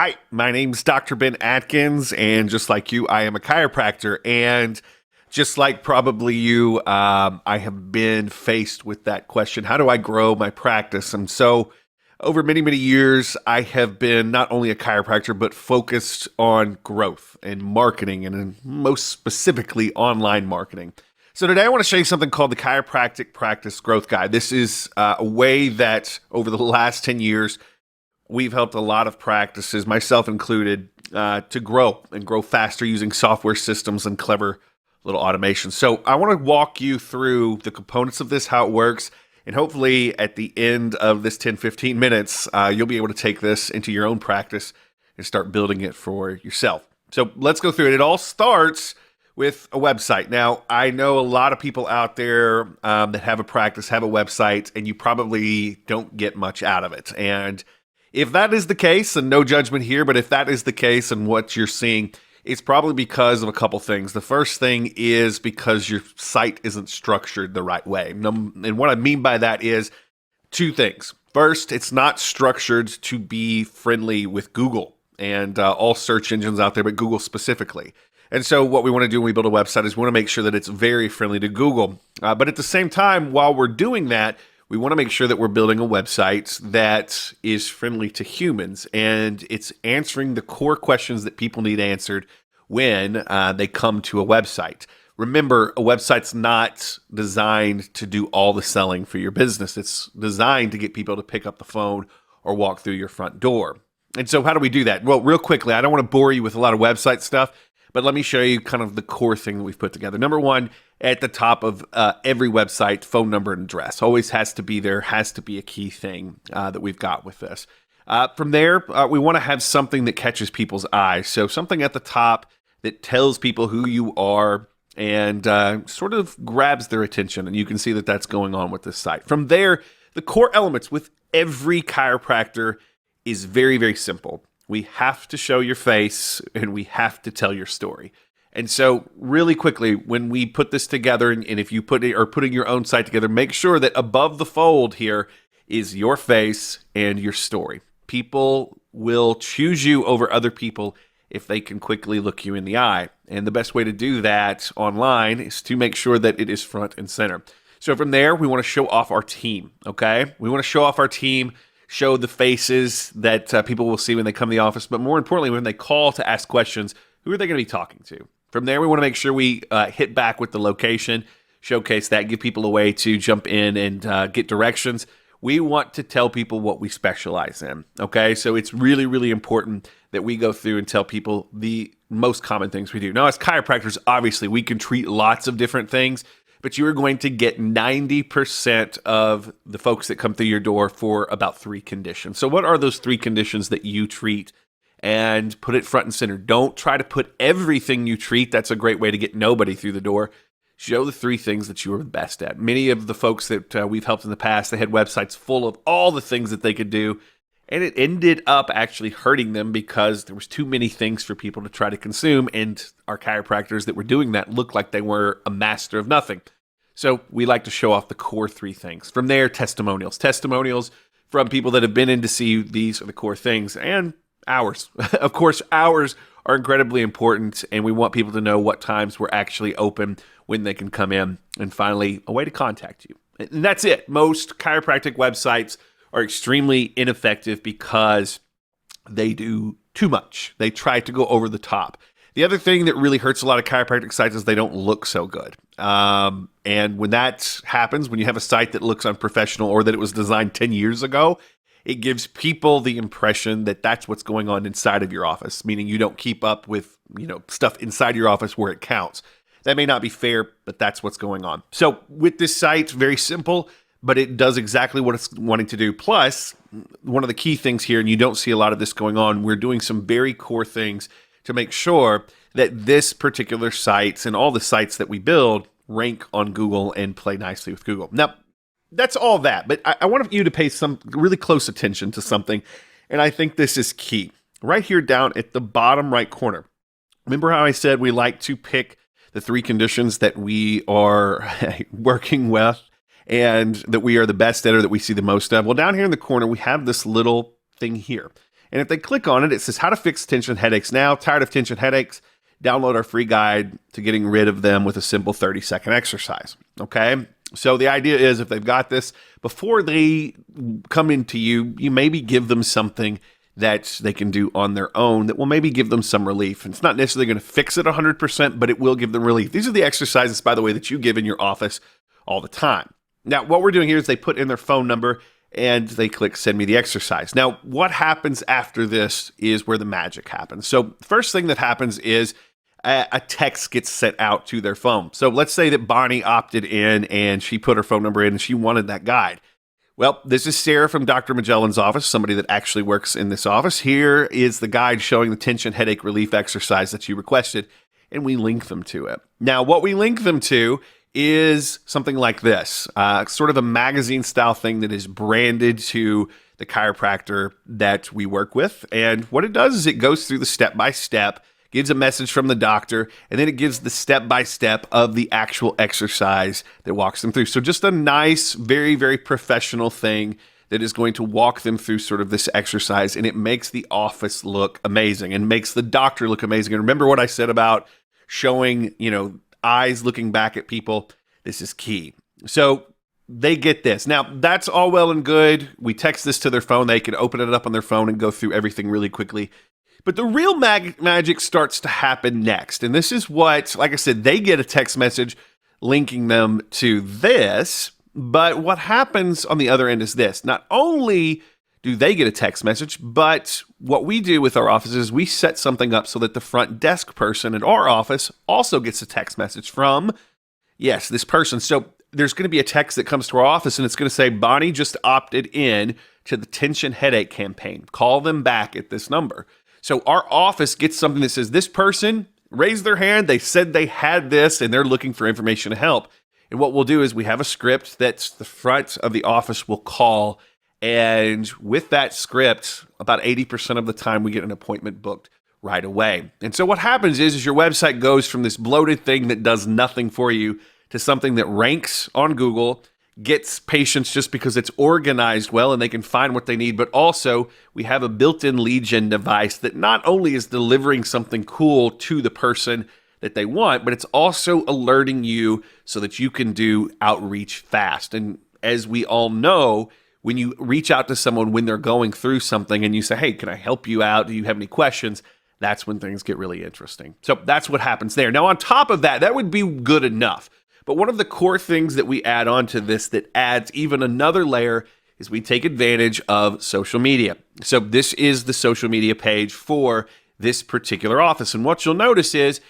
Hi, my name's Dr. Ben Atkins, and just like you, I am a chiropractor. And just like probably you, I have been faced with that question: how do I grow my practice? And so, over many, many years, I have been not only a chiropractor, but focused on growth and marketing, and most specifically, online marketing. So, today I want to show you something called the Chiropractic Practice Growth Guide. This is a way that over the last 10 years, we've helped a lot of practices, myself included, to grow and grow faster using software systems and clever little automation. So I want to walk you through the components of this, how it works, and hopefully at the end of this 10, 15 minutes, you'll be able to take this into your own practice and start building it for yourself. So let's go through it. It all starts with a website. Now, I know a lot of people out there that have a practice, have a website, and you probably don't get much out of it. And if that is the case, and no judgment here, but if that is the case and what you're seeing, it's probably because of a couple things. The first thing is because your site isn't structured the right way. And what I mean by that is two things. First, it's not structured to be friendly with Google and all search engines out there, but Google specifically. And so what we want to do when we build a website is we want to make sure that it's very friendly to Google. But at the same time, while we're doing that, we want to make sure that we're building a website that is friendly to humans and it's answering the core questions that people need answered when they come to a website. Remember, a website's not designed to do all the selling for your business. It's designed to get people to pick up the phone or walk through your front door. And so how do we do that? Well, real quickly, I don't want to bore you with a lot of website stuff, but let me show you kind of the core thing that we've put together. Number one, at the top of every website, phone number and address always has to be there, has to be a key thing that we've got with this. From there, we want to have something that catches people's eyes. So something at the top that tells people who you are and sort of grabs their attention. And you can see that that's going on with this site. From there, the core elements with every chiropractor is very, very simple. We have to show your face and we have to tell your story. And so really quickly, when we put this together, and if you are putting your own site together, make sure that above the fold here is your face and your story. People will choose you over other people if they can quickly look you in the eye. And the best way to do that online is to make sure that it is front and center. So from there, we want to show off our team, okay? We want to show off our team, show the faces that people will see when they come to the office, but more importantly, when they call to ask questions, who are they going to be talking to? From there, we want to make sure we hit back with the location, showcase that, give people a way to jump in and get directions. We want to tell people what we specialize in, okay? So it's really, really important that we go through and tell people the most common things we do. Now, as chiropractors, obviously, we can treat lots of different things, but you are going to get 90% of the folks that come through your door for about 3 conditions. So what are those 3 conditions that you treat? And put it front and center. Don't try to put everything you treat. That's a great way to get nobody through the door. Show the 3 things that you are the best at. Many of the folks that we've helped in the past, they had websites full of all the things that they could do, and it ended up actually hurting them because there was too many things for people to try to consume, and our chiropractors that were doing that looked like they were a master of nothing. So we like to show off the core 3 things. From there, testimonials. Testimonials from people that have been in to see you. These are the core things. And hours. Of course, hours are incredibly important, and we want people to know what times we're actually open, when they can come in, and finally, a way to contact you. And that's it. Most chiropractic websites are extremely ineffective because they do too much. They try to go over the top. The other thing that really hurts a lot of chiropractic sites is they don't look so good. And when that happens, when you have a site that looks unprofessional or that it was designed 10 years ago, it gives people the impression that that's what's going on inside of your office, meaning you don't keep up with, stuff inside your office where it counts. That may not be fair, but that's what's going on. So with this site, very simple, but it does exactly what it's wanting to do. Plus, one of the key things here, and you don't see a lot of this going on, we're doing some very core things to make sure that this particular site and all the sites that we build rank on Google and play nicely with Google. Now, that's all that, but I want you to pay some really close attention to something, and I think this is key. Right here down at the bottom right corner, remember how I said we like to pick the 3 conditions that we are working with and that we are the best at or that we see the most of? Well, down here in the corner, we have this little thing here. And if they click on it, it says how to fix tension headaches now. Tired of tension headaches? Download our free guide to getting rid of them with a simple 30-second exercise. Okay? So the idea is if they've got this, before they come into you, you maybe give them something that they can do on their own that will maybe give them some relief. And it's not necessarily going to fix it 100%, but it will give them relief. These are the exercises, by the way, that you give in your office all the time. Now, what we're doing here is they put in their phone number and they click send me the exercise. Now, what happens after this is where the magic happens. So first thing that happens is a text gets sent out to their phone. So let's say that Bonnie opted in and she put her phone number in and she wanted that guide. Well, this is Sarah from Dr. Magellan's office, somebody that actually works in this office. Here is the guide showing the tension headache relief exercise that you requested, and we link them to it. Now, what we link them to is something like this, sort of a magazine-style thing that is branded to the chiropractor that we work with. And what it does is it goes through the step-by-step, gives a message from the doctor, and then it gives the step-by-step of the actual exercise that walks them through. So just a nice, very, very professional thing that is going to walk them through sort of this exercise, and it makes the office look amazing and makes the doctor look amazing. And remember what I said about showing, eyes looking back at people? This is key. So they get this. Now, that's all well and good. We text this to their phone. They can open it up on their phone and go through everything really quickly. But the real magic starts to happen next. And this is what, like I said, they get a text message linking them to this. But what happens on the other end is this. Not only do they get a text message, but what we do with our office is we set something up so that the front desk person at our office also gets a text message from, yes, this person. So there's going to be a text that comes to our office and it's going to say, Bonnie just opted in to the tension headache campaign. Call them back at this number. So our office gets something that says, this person raised their hand, they said they had this, and they're looking for information to help. And what we'll do is we have a script that's the front of the office will call, and with that script, about 80% of the time we get an appointment booked right away. And so what happens is your website goes from this bloated thing that does nothing for you to something that ranks on Google, gets patients just because it's organized well and they can find what they need, but also we have a built-in lead gen device that not only is delivering something cool to the person that they want, but it's also alerting you so that you can do outreach fast. And as we all know, when you reach out to someone when they're going through something and you say, hey, can I help you out? Do you have any questions? That's when things get really interesting. So that's what happens there. Now, on top of that, that would be good enough. But one of the core things that we add on to this that adds even another layer is we take advantage of social media. So this is the social media page for this particular office. And what you'll notice is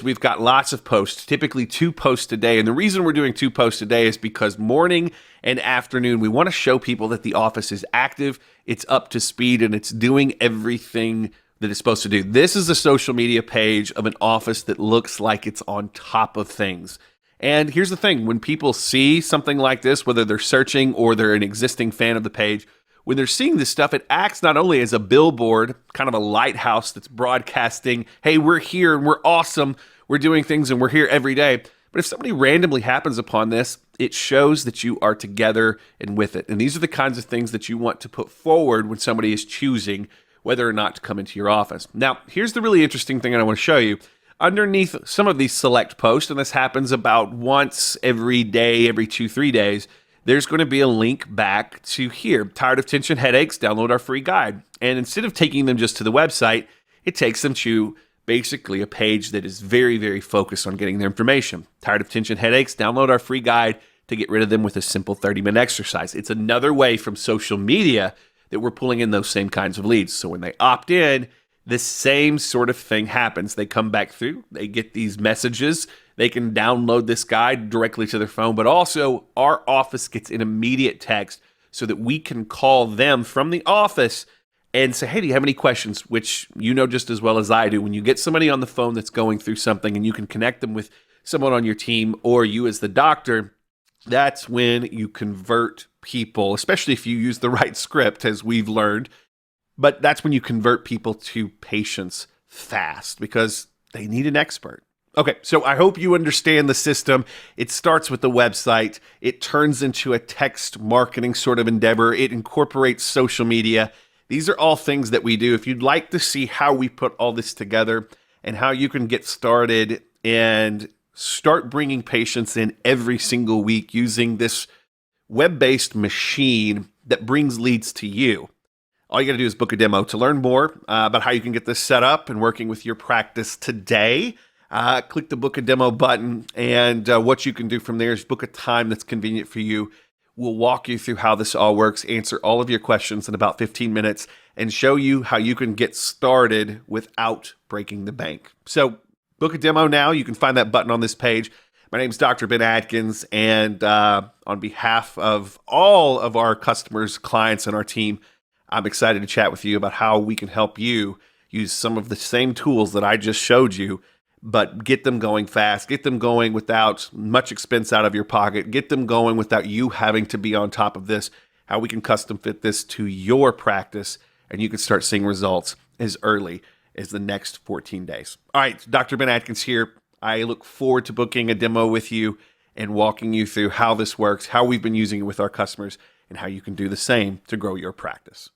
we've got lots of posts, typically 2 posts a day. And the reason we're doing 2 posts a day is because morning and afternoon, we want to show people that the office is active, it's up to speed, and it's doing everything that it's supposed to do. This is a social media page of an office that looks like it's on top of things. And here's the thing, when people see something like this, whether they're searching or they're an existing fan of the page, when they're seeing this stuff, it acts not only as a billboard, kind of a lighthouse that's broadcasting, hey, we're here and we're awesome, we're doing things and we're here every day. But if somebody randomly happens upon this, it shows that you are together and with it. And these are the kinds of things that you want to put forward when somebody is choosing whether or not to come into your office. Now, here's the really interesting thing I want to show you. Underneath some of these select posts, and this happens about once every day, every 2-3 days, there's going to be a link back to here. Tired of tension headaches? Download our free guide. And instead of taking them just to the website, it takes them to basically a page that is very, very focused on getting their information. Tired of tension headaches? Download our free guide to get rid of them with a simple 30-minute exercise. It's another way from social media that we're pulling in those same kinds of leads. So when they opt in, the same sort of thing happens. They come back through, they get these messages, they can download this guide directly to their phone, but also our office gets an immediate text so that we can call them from the office and say, hey, do you have any questions? Which you know just as well as I do. When you get somebody on the phone that's going through something and you can connect them with someone on your team or you as the doctor, that's when you convert people, especially if you use the right script, as we've learned. But that's when you convert people to patients fast because they need an expert. Okay, so I hope you understand the system. It starts with the website. It turns into a text marketing sort of endeavor. It incorporates social media. These are all things that we do. If you'd like to see how we put all this together and how you can get started and start bringing patients in every single week using this web-based machine that brings leads to you, all you got to do is book a demo. To learn more about how you can get this set up and working with your practice today, click the book a demo button, and what you can do from there is book a time that's convenient for you. We'll walk you through how this all works, answer all of your questions in about 15 minutes, and show you how you can get started without breaking the bank. So book a demo now. You can find that button on this page. My name is Dr. Ben Atkins, and on behalf of all of our customers, clients, and our team, I'm excited to chat with you about how we can help you use some of the same tools that I just showed you, but get them going fast, get them going without much expense out of your pocket, get them going without you having to be on top of this, how we can custom fit this to your practice, and you can start seeing results as early as the next 14 days. All right, Dr. Ben Atkins here. I look forward to booking a demo with you and walking you through how this works, how we've been using it with our customers, and how you can do the same to grow your practice.